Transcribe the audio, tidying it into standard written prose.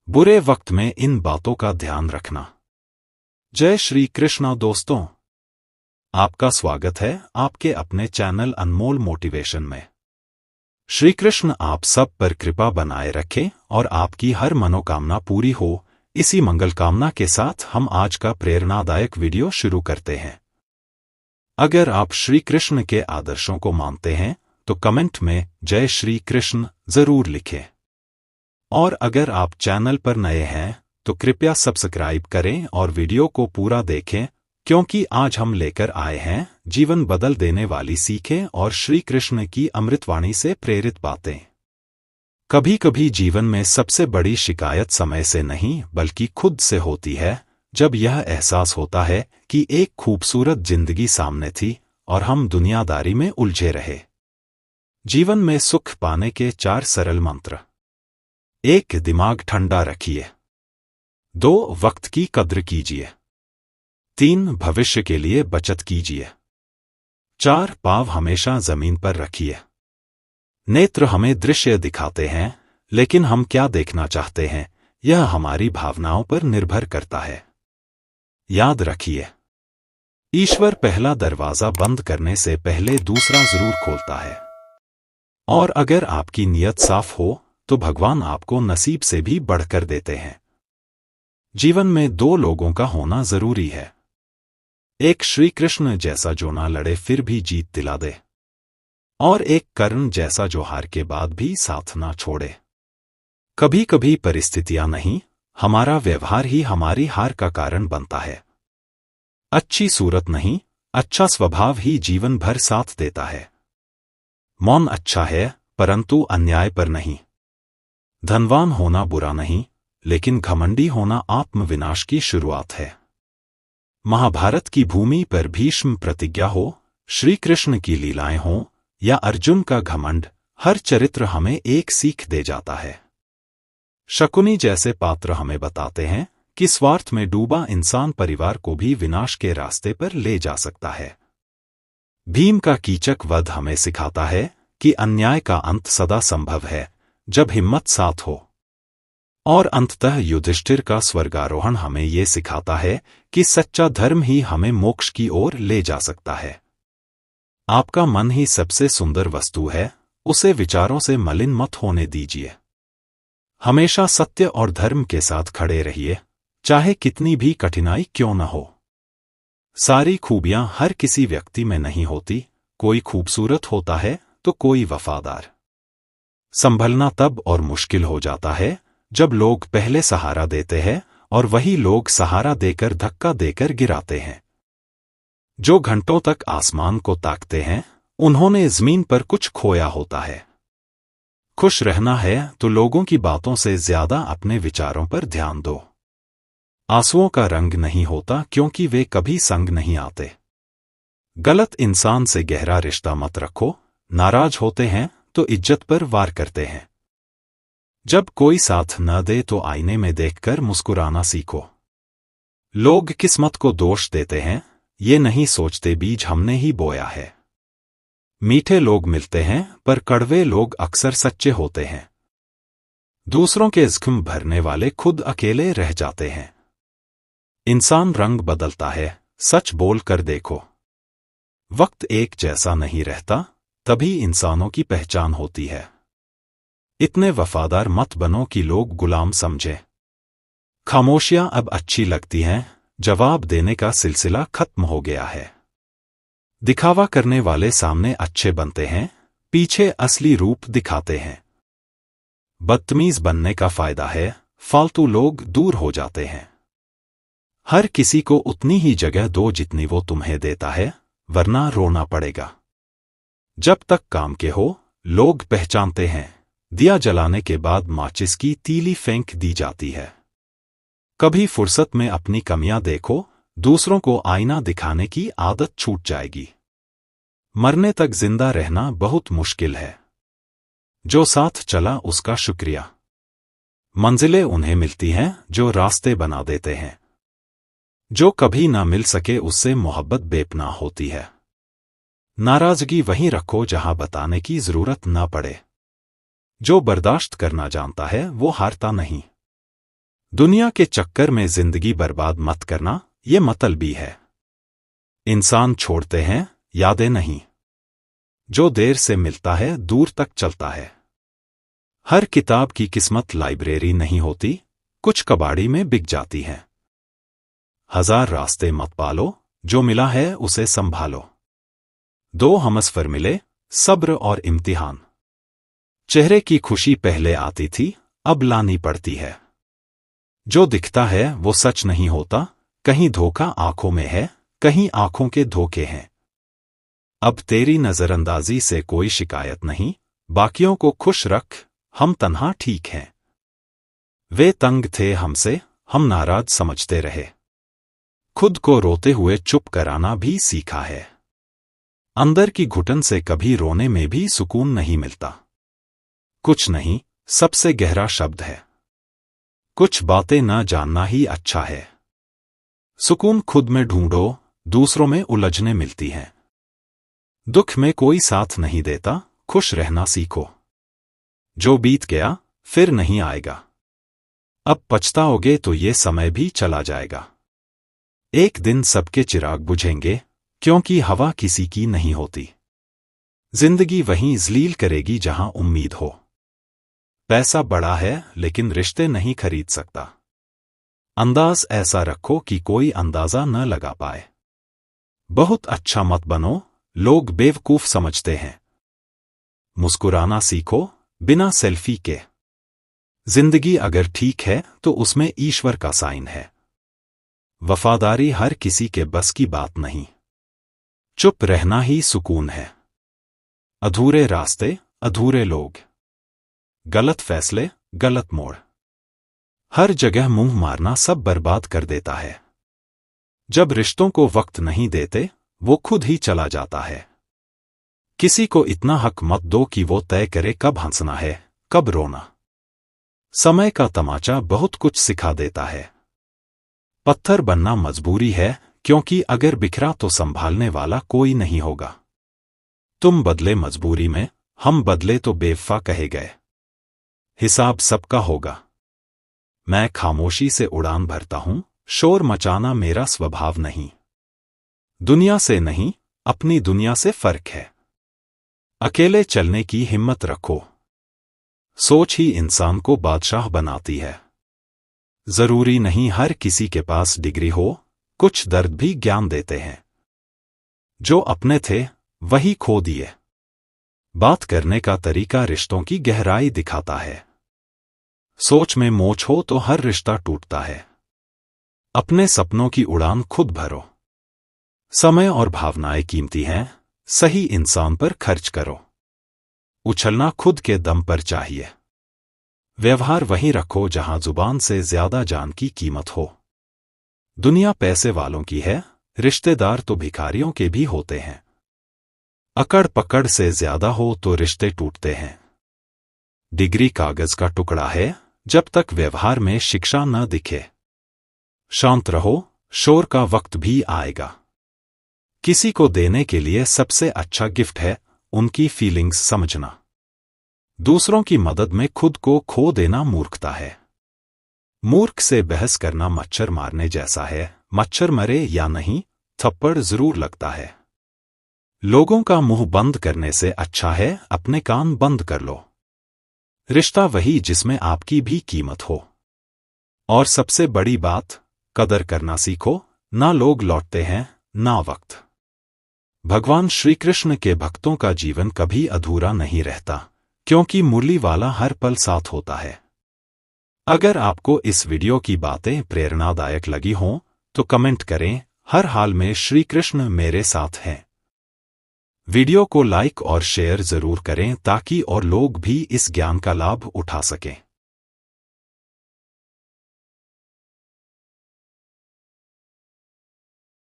बुरे वक्त में इन बातों का ध्यान रखना। जय श्री कृष्ण दोस्तों, आपका स्वागत है आपके अपने चैनल अनमोल मोटिवेशन में। श्री कृष्ण आप सब पर कृपा बनाए रखें और आपकी हर मनोकामना पूरी हो, इसी मंगल कामना के साथ हम आज का प्रेरणादायक वीडियो शुरू करते हैं। अगर आप श्री कृष्ण के आदर्शों को मानते हैं तो कमेंट में जय श्री कृष्ण जरूर लिखें। और अगर आप चैनल पर नए हैं तो कृपया सब्सक्राइब करें और वीडियो को पूरा देखें, क्योंकि आज हम लेकर आए हैं जीवन बदल देने वाली सीखें और श्री कृष्ण की अमृतवाणी से प्रेरित बातें। कभी कभी जीवन में सबसे बड़ी शिकायत समय से नहीं बल्कि खुद से होती है, जब यह एहसास होता है कि एक खूबसूरत जिंदगी सामने थी और हम दुनियादारी में उलझे रहे। जीवन में सुख पाने के 4 सरल मंत्र। 1. दिमाग ठंडा रखिए। 2. वक्त की कद्र कीजिए। 3. भविष्य के लिए बचत कीजिए। 4. पाँव हमेशा जमीन पर रखिए। नेत्र हमें दृश्य दिखाते हैं, लेकिन हम क्या देखना चाहते हैं यह हमारी भावनाओं पर निर्भर करता है। याद रखिए, ईश्वर पहला दरवाजा बंद करने से पहले दूसरा जरूर खोलता है। और अगर आपकी नीयत साफ हो तो भगवान आपको नसीब से भी बढ़कर देते हैं। जीवन में 2 लोगों का होना जरूरी है। एक श्री कृष्ण जैसा जो ना लड़े फिर भी जीत दिला दे, और एक कर्ण जैसा जो हार के बाद भी साथ ना छोड़े। कभी कभी परिस्थितियां नहीं, हमारा व्यवहार ही हमारी हार का कारण बनता है। अच्छी सूरत नहीं, अच्छा स्वभाव ही जीवन भर साथ देता है। मौन अच्छा है, परंतु अन्याय पर नहीं। धनवान होना बुरा नहीं, लेकिन घमंडी होना आत्मविनाश की शुरुआत है। महाभारत की भूमि पर भीष्म प्रतिज्ञा हो, श्री कृष्ण की लीलाएं हों या अर्जुन का घमंड, हर चरित्र हमें एक सीख दे जाता है। शकुनी जैसे पात्र हमें बताते हैं कि स्वार्थ में डूबा इंसान परिवार को भी विनाश के रास्ते पर ले जा सकता है। भीम का कीचक वध हमें सिखाता है कि अन्याय का अंत सदा संभव है जब हिम्मत साथ हो। और अंततः युधिष्ठिर का स्वर्गारोहण हमें ये सिखाता है कि सच्चा धर्म ही हमें मोक्ष की ओर ले जा सकता है। आपका मन ही सबसे सुंदर वस्तु है, उसे विचारों से मलिन मत होने दीजिए। हमेशा सत्य और धर्म के साथ खड़े रहिए, चाहे कितनी भी कठिनाई क्यों न हो। सारी खूबियां हर किसी व्यक्ति में नहीं होती, कोई खूबसूरत होता है तो कोई वफादार। संभलना तब और मुश्किल हो जाता है जब लोग पहले सहारा देते हैं और वही लोग सहारा देकर धक्का देकर गिराते हैं। जो घंटों तक आसमान को ताकते हैं, उन्होंने जमीन पर कुछ खोया होता है। खुश रहना है तो लोगों की बातों से ज्यादा अपने विचारों पर ध्यान दो। आंसुओं का रंग नहीं होता क्योंकि वे कभी संग नहीं आते। गलत इंसान से गहरा रिश्ता मत रखो, नाराज होते हैं तो इज्जत पर वार करते हैं। जब कोई साथ न दे तो आईने में देखकर मुस्कुराना सीखो। लोग किस्मत को दोष देते हैं, ये नहीं सोचते बीज हमने ही बोया है। मीठे लोग मिलते हैं पर कड़वे लोग अक्सर सच्चे होते हैं। दूसरों के जख्म भरने वाले खुद अकेले रह जाते हैं। इंसान रंग बदलता है, सच बोल कर देखो। वक्त एक जैसा नहीं रहता, तभी इंसानों की पहचान होती है। इतने वफादार मत बनो कि लोग गुलाम समझे। खामोशियां अब अच्छी लगती हैं, जवाब देने का सिलसिला खत्म हो गया है। दिखावा करने वाले सामने अच्छे बनते हैं, पीछे असली रूप दिखाते हैं। बदतमीज बनने का फायदा है, फालतू लोग दूर हो जाते हैं। हर किसी को उतनी ही जगह दो जितनी वो तुम्हें देता है, वरना रोना पड़ेगा। जब तक काम के हो, लोग पहचानते हैं। दिया जलाने के बाद माचिस की तीली फेंक दी जाती है। कभी फुर्सत में अपनी कमियां देखो, दूसरों को आईना दिखाने की आदत छूट जाएगी। मरने तक जिंदा रहना बहुत मुश्किल है। जो साथ चला उसका शुक्रिया। मंजिलें उन्हें मिलती हैं जो रास्ते बना देते हैं। जो कभी ना मिल सके उससे मोहब्बत बेपनाह होती है। नाराजगी वहीं रखो जहां बताने की जरूरत ना पड़े। जो बर्दाश्त करना जानता है वो हारता नहीं। दुनिया के चक्कर में जिंदगी बर्बाद मत करना, ये मतलबी है। इंसान छोड़ते हैं, यादें नहीं। जो देर से मिलता है दूर तक चलता है। हर किताब की किस्मत लाइब्रेरी नहीं होती, कुछ कबाड़ी में बिक जाती है। 1000 रास्ते मत पालो, जो मिला है उसे संभालो। 2 हमसफर मिले, सब्र और इम्तिहान। चेहरे की खुशी पहले आती थी, अब लानी पड़ती है। जो दिखता है वो सच नहीं होता, कहीं धोखा आंखों में है, कहीं आंखों के धोखे हैं। अब तेरी नजरअंदाजी से कोई शिकायत नहीं, बाकियों को खुश रख, हम तन्हा ठीक हैं। वे तंग थे हमसे, हम नाराज समझते रहे। खुद को रोते हुए चुप कराना भी सीखा है। अंदर की घुटन से कभी रोने में भी सुकून नहीं मिलता। कुछ नहीं, सबसे गहरा शब्द है। कुछ बातें न जानना ही अच्छा है। सुकून खुद में ढूंढो, दूसरों में उलझने मिलती हैं। दुख में कोई साथ नहीं देता, खुश रहना सीखो। जो बीत गया फिर नहीं आएगा। अब पछताओगे तो ये समय भी चला जाएगा। एक दिन सबके चिराग बुझेंगे, क्योंकि हवा किसी की नहीं होती। जिंदगी वहीं ज़लील करेगी जहां उम्मीद हो। पैसा बड़ा है लेकिन रिश्ते नहीं खरीद सकता। अंदाज ऐसा रखो कि कोई अंदाजा न लगा पाए। बहुत अच्छा मत बनो, लोग बेवकूफ समझते हैं। मुस्कुराना सीखो, बिना सेल्फी के। जिंदगी अगर ठीक है तो उसमें ईश्वर का साइन है। वफादारी हर किसी के बस की बात नहीं। चुप रहना ही सुकून है। अधूरे रास्ते, अधूरे लोग। गलत फैसले, गलत मोड़। हर जगह मुंह मारना सब बर्बाद कर देता है। जब रिश्तों को वक्त नहीं देते, वो खुद ही चला जाता है। किसी को इतना हक मत दो कि वो तय करे कब हंसना है, कब रोना। समय का तमाचा बहुत कुछ सिखा देता है। पत्थर बनना मजबूरी है, क्योंकि अगर बिखरा तो संभालने वाला कोई नहीं होगा। तुम बदले मजबूरी में, हम बदले तो बेवफा कहे गए। हिसाब सबका होगा। मैं खामोशी से उड़ान भरता हूं, शोर मचाना मेरा स्वभाव नहीं। दुनिया से नहीं, अपनी दुनिया से फर्क है। अकेले चलने की हिम्मत रखो। सोच ही इंसान को बादशाह बनाती है। जरूरी नहीं हर किसी के पास डिग्री हो, कुछ दर्द भी ज्ञान देते हैं। जो अपने थे वही खो दिए। बात करने का तरीका रिश्तों की गहराई दिखाता है। सोच में मोच हो तो हर रिश्ता टूटता है। अपने सपनों की उड़ान खुद भरो। समय और भावनाएं कीमती हैं, सही इंसान पर खर्च करो। उछलना खुद के दम पर चाहिए। व्यवहार वहीं रखो जहां जुबान से ज्यादा जान की कीमत हो। दुनिया पैसे वालों की है, रिश्तेदार तो भिखारियों के भी होते हैं। अकड़ पकड़ से ज्यादा हो तो रिश्ते टूटते हैं। डिग्री कागज का टुकड़ा है, जब तक व्यवहार में शिक्षा न दिखे। शांत रहो, शोर का वक्त भी आएगा। किसी को देने के लिए सबसे अच्छा गिफ्ट है उनकी फीलिंग्स समझना। दूसरों की मदद में खुद को खो देना मूर्खता है। मूर्ख से बहस करना मच्छर मारने जैसा है। मच्छर मरे या नहीं, थप्पड़ जरूर लगता है। लोगों का मुंह बंद करने से अच्छा है अपने कान बंद कर लो। रिश्ता वही जिसमें आपकी भी कीमत हो। और सबसे बड़ी बात, कदर करना सीखो, ना लोग लौटते हैं, ना वक्त। भगवान श्री कृष्ण के भक्तों का जीवन कभी अधूरा नहीं रहता, क्योंकि मुरली वाला हर पल साथ होता है। अगर आपको इस वीडियो की बातें प्रेरणादायक लगी हों, तो कमेंट करें, हर हाल में श्री कृष्ण मेरे साथ हैं। वीडियो को लाइक और शेयर जरूर करें ताकि और लोग भी इस ज्ञान का लाभ उठा सकें।